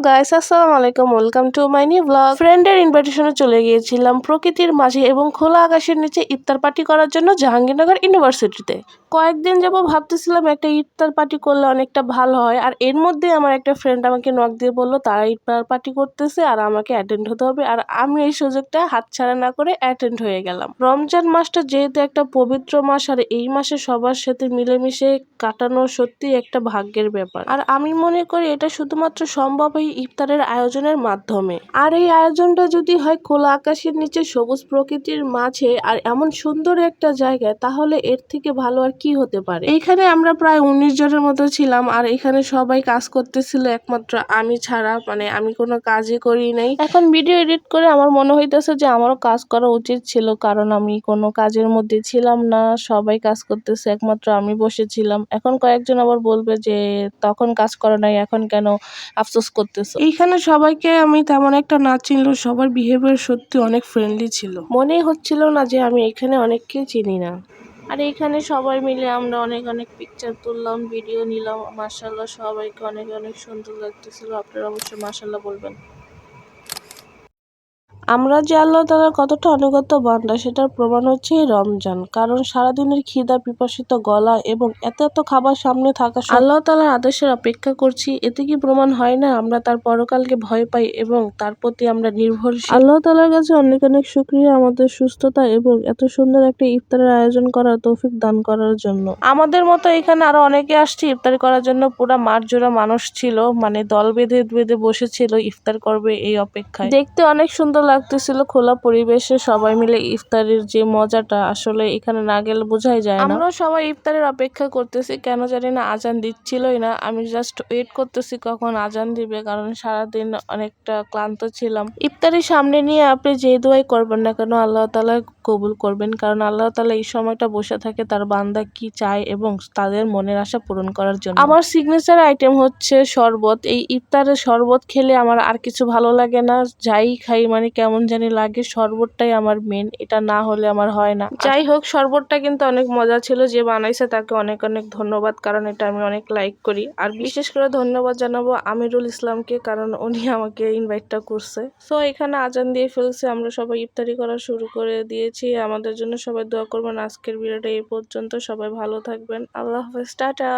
Guys, আসসালামু আলাইকুম, welcome to my new blog. ফ্রেন্ডের ইনভাইটেশনে চলে গিয়েছিলাম প্রকৃতির মাঝে এবং খোলা আকাশের নিচে ইফতার পার্টি করার জন্য জাহাঙ্গীরনগর ইউনিভার্সিটিতে। কয়েকদিন যাবো ভাবতেছিলাম একটা ইফতার পার্টি করলে অনেকটা ভালো হয়, আর এর মধ্যে আমার একটা ফ্রেন্ড আমাকে নক দিয়ে বললো তারা ইফতার পার্টি করতেছে আর আমাকে অ্যাটেন্ড হতে হবে, আর আমি এই সুযোগটা হাতছাড়া না করে অ্যাটেন্ড হয়ে গেলাম। রমজান মাসটা যেহেতু একটা পবিত্র মাস, আর এই মাসে সবার সাথে মিলেমিশে কাটানো সত্যি একটা ভাগ্যের ব্যাপার। আর আমি মনে করি এটা শুধুমাত্র সম্ভব এই ইফতারের আয়োজনের মাধ্যমে। আর এই আয়োজনটা যদি হয় খোলা আকাশের নিচে সবুজ প্রকৃতির মাঝে আর এমন সুন্দর একটা জায়গায়, তাহলে এর থেকে ভালো আর কি হতে পারে। এইখানে আমরা প্রায় 19 জনের মতো ছিলাম, আর এখানে সবাই কাজ করতেছিল একমাত্র আমি ছাড়া, মানে আমি কোনো কাজই করি নাই। এখন ভিডিও এডিট করে আমার মনে হইতেছে যে আমারও কাজ করা উচিত ছিল, কারণ আমি কোনো কাজের মধ্যে ছিলাম না, সবাই কাজ করতেছে, একমাত্র আমি বসেছিলাম। এখন কয়েকজন আবার বলবে যে তখন কাজ করো নাই, এখন কেন আফসোস করতেছো। এইখানে সবাইকে আমি তেমন একটা না চিনলেও সবার বিহেভিয়ার সত্যি অনেক ফ্রেন্ডলি ছিল, মনেই হচ্ছিল না যে আমি এখানে অনেককে চিনি না। আর এইখানে সবাই মিলে আমরা অনেক অনেক পিকচার তুললাম, ভিডিও নিলাম। মাশাআল্লাহ, সবাইকে অনেক অনেক সুন্দর লাগতেছিল। আপনারা অবশ্যই মাশাআল্লাহ বলবেন। আমরা যে আল্লাহ তাআলার কতটা আনুগত্য বান্দা সেটার প্রমাণ হচ্ছে এই রমজান, কারণ সারাদিনের খিদা, পিপাসিত গলা এবং এত এত খাবার সামনে থাকা আল্লাহ তাআলার আদেশের অপেক্ষা করছি, এতে কি প্রমাণ হয় না আমরা তার পরকালকে ভয় পাই এবং তার প্রতি আমরা নির্ভরশীল। আল্লাহ তাআলার কাছে অনেক অনেক শুকরিয়া আমাদের সুস্থতা এবং এত সুন্দর একটা ইফতারের আয়োজন করার তৌফিক দান করার জন্য। আমাদের মতো এখানে আরো অনেকে আসছে ইফতারি করার জন্য, পুরা মাঠ জোড়া মানুষ ছিল, মানে দল বেঁধে বেঁধে বসেছিল ইফতার করবে এই অপেক্ষায়। দেখতে অনেক সুন্দর লাগতেছিল, খোলা পরিবেশে সবাই মিলে ইফতারের যে মজাটা আসলে এখানে না গেলে বোঝাই যায় না। আমরা সবাই ইফতারের অপেক্ষা করতেছি, কেন জানি না আজান দিচ্ছিলই না। আমি জাস্ট ওয়েট করতেছি কখন আজান দিবে, কারণ সারাদিন অনেকটা ক্লান্ত ছিলাম। ইফতারি সামনে নিয়ে আপনি যে দোয়াই করবেন না কেন আল্লাহ তাআলা কবুল করবেন, কারণ আল্লাহ তাআলা এই সময়টা বসে থাকে তার বান্দা কি চায় এবং তাদের মনের আশা পূরণ করার জন্য। আমার সিগনেচার আইটেম হচ্ছে শরবত। এই ইফতারে শরবত খেলে আমার আর কিছু ভালো লাগে না, যাই খাই মানে কেমন জানি লাগে। শরবতটাই আমার মেন, এটা না হলে আমার হয় না। যাই হোক, শরবতটা কিন্তু অনেক মজা ছিল, যে বানাইছে তাকে অনেক অনেক ধন্যবাদ, কারণ এটা আমি অনেক লাইক করি। আর বিশেষ করে ধন্যবাদ জানাবো আমিরুল ইসলামকে, কারণ উনি আমাকে ইনভাইটটা করছে। সো এখানে আজান দিয়ে ফেলছে, আমরা সবাই ইফতারি করা শুরু করে দিয়েছি। আমাদের জন্য সবাই দোয়া করবেন। আজকের ভিডিওটা এই পর্যন্ত, সবাই ভালো থাকবেন, আল্লাহ হাফেজ, টাটা।